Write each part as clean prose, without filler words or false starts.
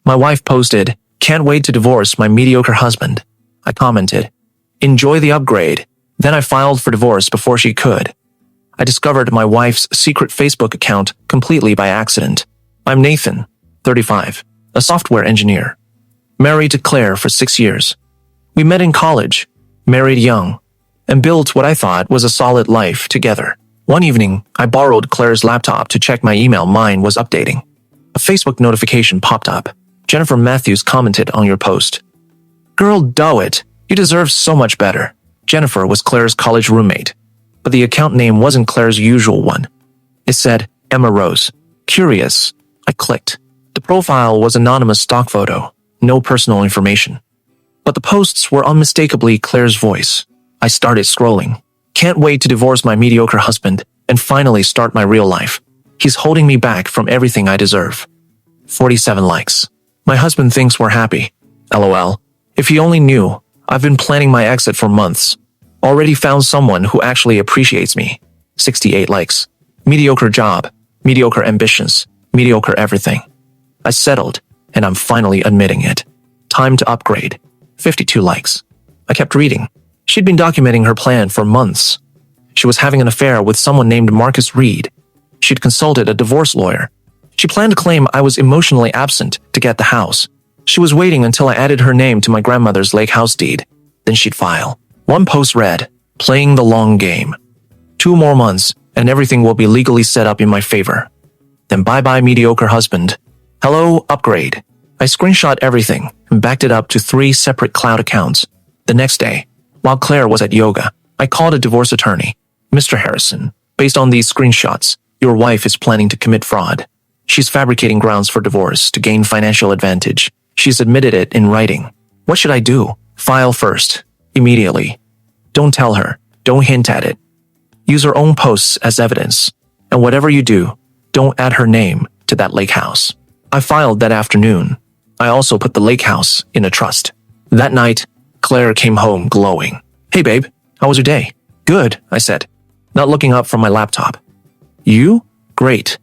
My wife posted, "Can't wait to divorce my mediocre husband." I commented, "Enjoy the upgrade." Then I filed for divorce before she could. I discovered my wife's secret Facebook account completely by accident. I'm Nathan, 35, a software engineer. Married to Claire for 6 years. We met in college, married young, and built what I thought was a solid life together. One evening, I borrowed Claire's laptop to check my email. Mine was updating. A Facebook notification popped up. "Jennifer Matthews commented on your post." Girl, do it. You deserve so much better. Jennifer was Claire's college roommate, but the account name wasn't Claire's usual one. It said, Emma Rose. Curious. I clicked. The profile was anonymous stock photo, no personal information. But the posts were unmistakably Claire's voice. I started scrolling. Can't wait to divorce my mediocre husband and finally start my real life. He's holding me back from everything I deserve. 47 likes. My husband thinks we're happy. LOL. If he only knew, I've been planning my exit for months. Already found someone who actually appreciates me. 68 likes. Mediocre job, mediocre ambitions, mediocre everything. I settled, and I'm finally admitting it. Time to upgrade. 52 likes. I kept reading. She'd been documenting her plan for months. She was having an affair with someone named Marcus Reed. She'd consulted a divorce lawyer. She planned to claim I was emotionally absent to get the house. She was waiting until I added her name to my grandmother's lake house deed. Then she'd file. One post read, "Playing the long game. 2 more months, and everything will be legally set up in my favor. Then bye-bye mediocre husband. Hello, upgrade." I screenshot everything and backed it up to 3 separate cloud accounts. The next day, while Claire was at yoga, I called a divorce attorney. "Mr. Harrison, based on these screenshots, your wife is planning to commit fraud. She's fabricating grounds for divorce to gain financial advantage. She's admitted it in writing. What should I do?" File first. Immediately. Don't tell her. Don't hint at it. Use her own posts as evidence. And whatever you do, don't add her name to that lake house. I filed that afternoon. I also put the lake house in a trust. That night, Claire came home glowing. "Hey babe, how was your day?" "Good," I said, not looking up from my laptop. "You? Great.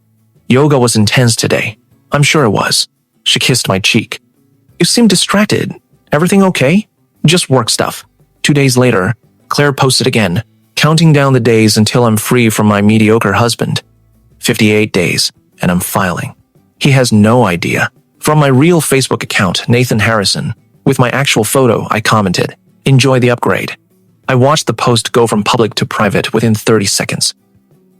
Yoga was intense today." "I'm sure it was." She kissed my cheek. "You seem distracted. Everything okay?" "Just work stuff." 2 days later, Claire posted again, counting down the days until I'm free from my mediocre husband. 58 days, and I'm filing. He has no idea. From my real Facebook account, Nathan Harrison, with my actual photo, I commented, "Enjoy the upgrade." I watched the post go from public to private within 30 seconds.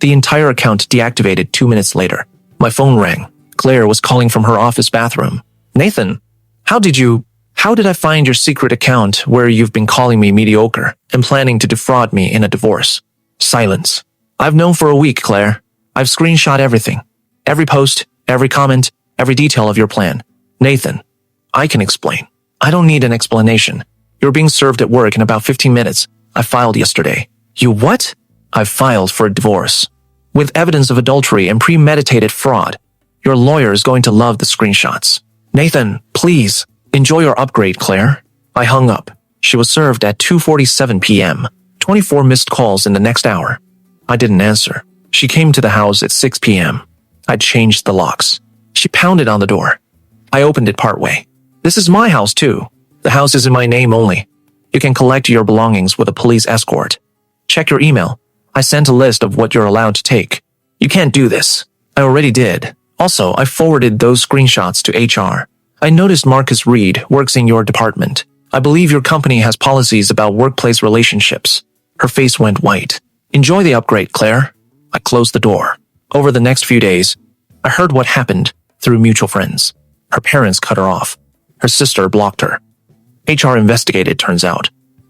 The entire account deactivated 2 minutes later. My phone rang. Claire was calling from her office bathroom. "Nathan, how did I find your secret account where you've been calling me mediocre and planning to defraud me in a divorce?" Silence. "I've known for a week, Claire. I've screenshot everything. Every post, every comment, every detail of your plan." "Nathan, I can explain." "I don't need an explanation. You're being served at work in about 15 minutes. I filed yesterday." "You what?" "I filed for a divorce. With evidence of adultery and premeditated fraud. Your lawyer is going to love the screenshots." "Nathan, please. Enjoy your upgrade, Claire." I hung up. She was served at 2:47 p.m., 24 missed calls in the next hour. I didn't answer. She came to the house at 6 p.m. I'd changed the locks. She pounded on the door. I opened it partway. "This is my house too. The house is in my name only. You can collect your belongings with a police escort. Check your email. I sent a list of what you're allowed to take." "You can't do this." "I already did. Also, I forwarded those screenshots to HR. I noticed Marcus Reed works in your department. I believe your company has policies about workplace relationships." Her face went white. "Enjoy the upgrade, Claire." I closed the door. Over the next few days, I heard what happened through mutual friends. Her parents cut her off. Her sister blocked her. HR investigated, turns out.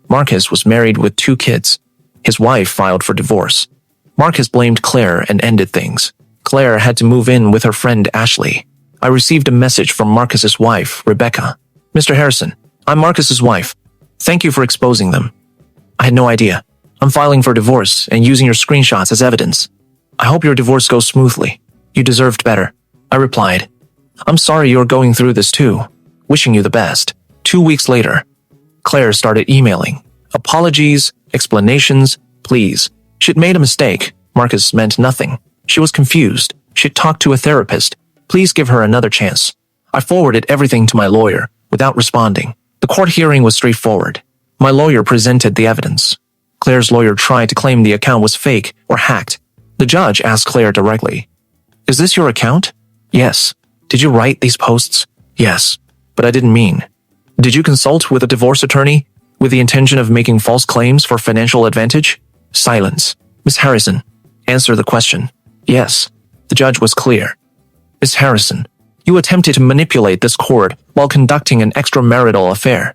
Marcus was married with 2 kids. His wife filed for divorce. Marcus blamed Claire and ended things. Claire had to move in with her friend Ashley. I received a message from Marcus's wife, Rebecca. "Mr. Harrison, I'm Marcus's wife. Thank you for exposing them." I had no idea. "I'm filing for divorce and using your screenshots as evidence. I hope your divorce goes smoothly. You deserved better." I replied, "I'm sorry you're going through this too. Wishing you the best." 2 weeks later, Claire started emailing. Apologies, explanations, pleas. She'd made a mistake. Marcus meant nothing. She was confused. She'd talked to a therapist. Please give her another chance. I forwarded everything to my lawyer without responding. The court hearing was straightforward. My lawyer presented the evidence. Claire's lawyer tried to claim the account was fake or hacked. The judge asked Claire directly, "Is this your account?" "Yes." "Did you write these posts?" "Yes, but I didn't mean." "Did you consult with a divorce attorney with the intention of making false claims for financial advantage?" Silence. "Miss Harrison, answer the question." "Yes." The judge was clear. "Miss Harrison, you attempted to manipulate this court while conducting an extramarital affair.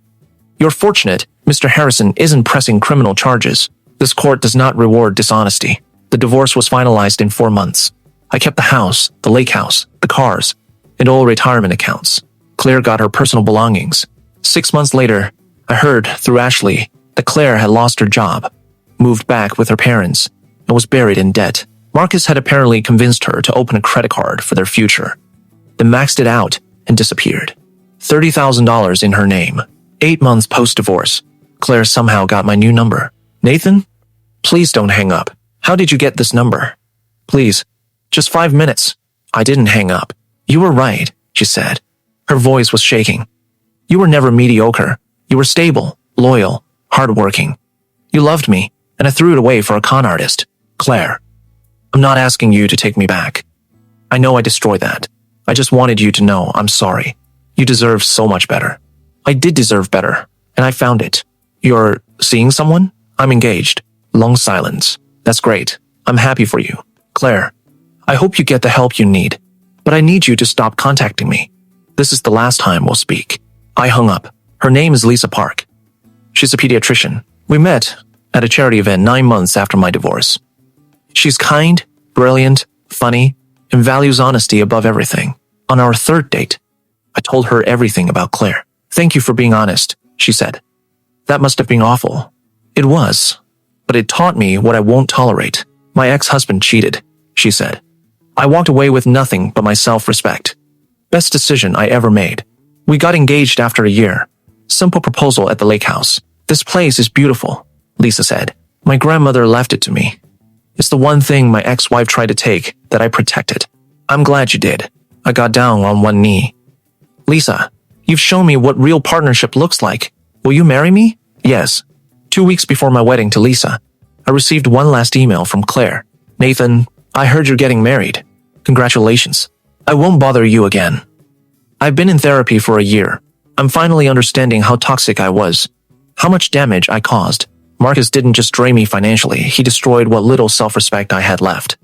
You're fortunate Mr. Harrison isn't pressing criminal charges. This court does not reward dishonesty. The divorce was finalized in 4 months. I kept the house, the lake house, the cars, and all retirement accounts. Claire got her personal belongings. 6 months later, I heard through Ashley that Claire had lost her job, moved back with her parents, and was buried in debt. Marcus had apparently convinced her to open a credit card for their future, then maxed it out and disappeared. $30,000 in her name. 8 months post-divorce, Claire somehow got my new number. "Nathan? Please don't hang up. How did you get this number? Please, just 5 minutes." I didn't hang up. "You were right," she said. Her voice was shaking. "You were never mediocre. You were stable, loyal, hardworking. You loved me, and I threw it away for a con artist. Claire, I'm not asking you to take me back. I know I destroyed that. I just wanted you to know I'm sorry. You deserve so much better." I did deserve better, and I found it. "You're seeing someone?" "I'm engaged." Long silence. "That's great. I'm happy for you. Claire, I hope you get the help you need, but I need you to stop contacting me. This is the last time we'll speak." I hung up. Her name is Lisa Park. She's a pediatrician. We met at a charity event 9 months after my divorce. She's kind, brilliant, funny, and values honesty above everything. On our 3rd date, I told her everything about Claire. "Thank you for being honest," she said. "That must have been awful." It was, but it taught me what I won't tolerate. "My ex-husband cheated," she said. "I walked away with nothing but my self-respect. Best decision I ever made. We got engaged after a year. Simple proposal at the lake house. This place is beautiful," Lisa said. "My grandmother left it to me. It's the one thing my ex-wife tried to take that I protected. I'm glad you did." I got down on one knee. "Lisa, you've shown me what real partnership looks like. Will you marry me?" "Yes." 2 weeks before my wedding to Lisa, I received one last email from Claire. "Nathan, I heard you're getting married. Congratulations. I won't bother you again. I've been in therapy for a year. I'm finally understanding how toxic I was, how much damage I caused. Marcus didn't just drain me financially, he destroyed what little self-respect I had left.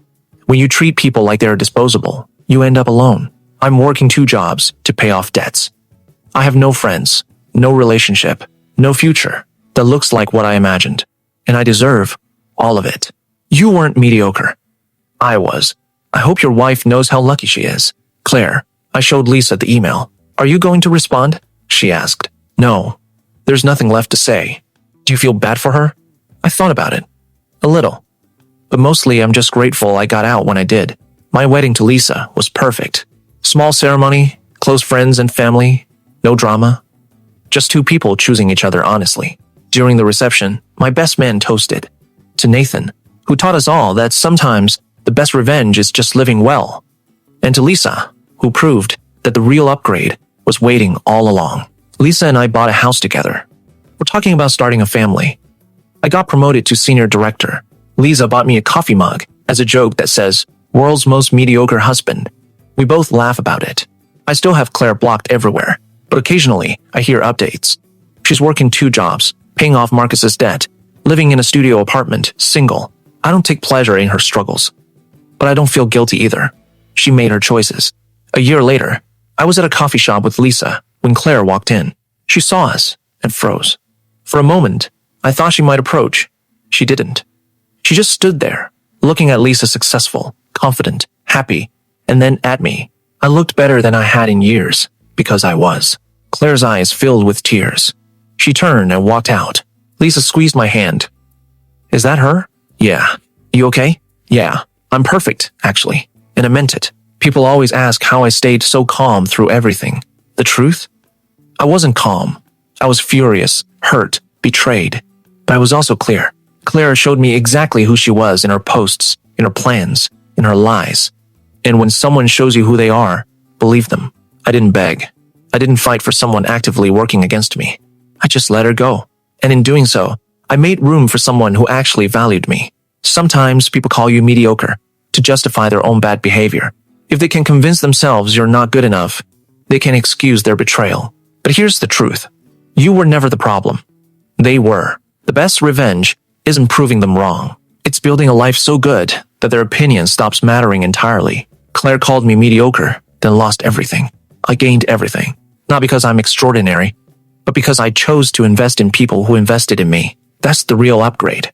When you treat people like they're disposable, you end up alone. I'm working 2 jobs to pay off debts. I have no friends, no relationship, no future that looks like what I imagined, and I deserve all of it. You weren't mediocre. I was. I hope your wife knows how lucky she is. Claire, I showed Lisa the email. Are you going to respond? She asked. No. There's nothing left to say. Do you feel bad for her? I thought about it. A little. But mostly I'm just grateful I got out when I did. My wedding to Lisa was perfect. Small ceremony, close friends and family, no drama. Just 2 people choosing each other honestly. During the reception, my best man toasted to Nathan, who taught us all that sometimes the best revenge is just living well, and to Lisa, who proved that the real upgrade was waiting all along. Lisa and I bought a house together. We're talking about starting a family. I got promoted to senior director. Lisa bought me a coffee mug as a joke that says, "World's most mediocre husband." We both laugh about it. I still have Claire blocked everywhere, but occasionally I hear updates. She's working 2 jobs, paying off Marcus's debt, living in a studio apartment, single. I don't take pleasure in her struggles, but I don't feel guilty either. She made her choices. A year later, I was at a coffee shop with Lisa when Claire walked in. She saw us and froze. For a moment, I thought she might approach. She didn't. She just stood there, looking at Lisa successful, confident, happy, and then at me. I looked better than I had in years, because I was. Claire's eyes filled with tears. She turned and walked out. Lisa squeezed my hand. Is that her? Yeah. You okay? Yeah. I'm perfect, actually. And I meant it. People always ask how I stayed so calm through everything. The truth? I wasn't calm. I was furious, hurt, betrayed. But I was also clear. Claire showed me exactly who she was in her posts, in her plans, in her lies. And when someone shows you who they are, believe them. I didn't beg. I didn't fight for someone actively working against me. I just let her go. And in doing so, I made room for someone who actually valued me. Sometimes people call you mediocre to justify their own bad behavior. If they can convince themselves you're not good enough, they can excuse their betrayal. But here's the truth. You were never the problem. They were. The best revenge isn't proving them wrong. It's building a life so good that their opinion stops mattering entirely. Claire called me mediocre, then lost everything. I gained everything. Not because I'm extraordinary, but because I chose to invest in people who invested in me. That's the real upgrade.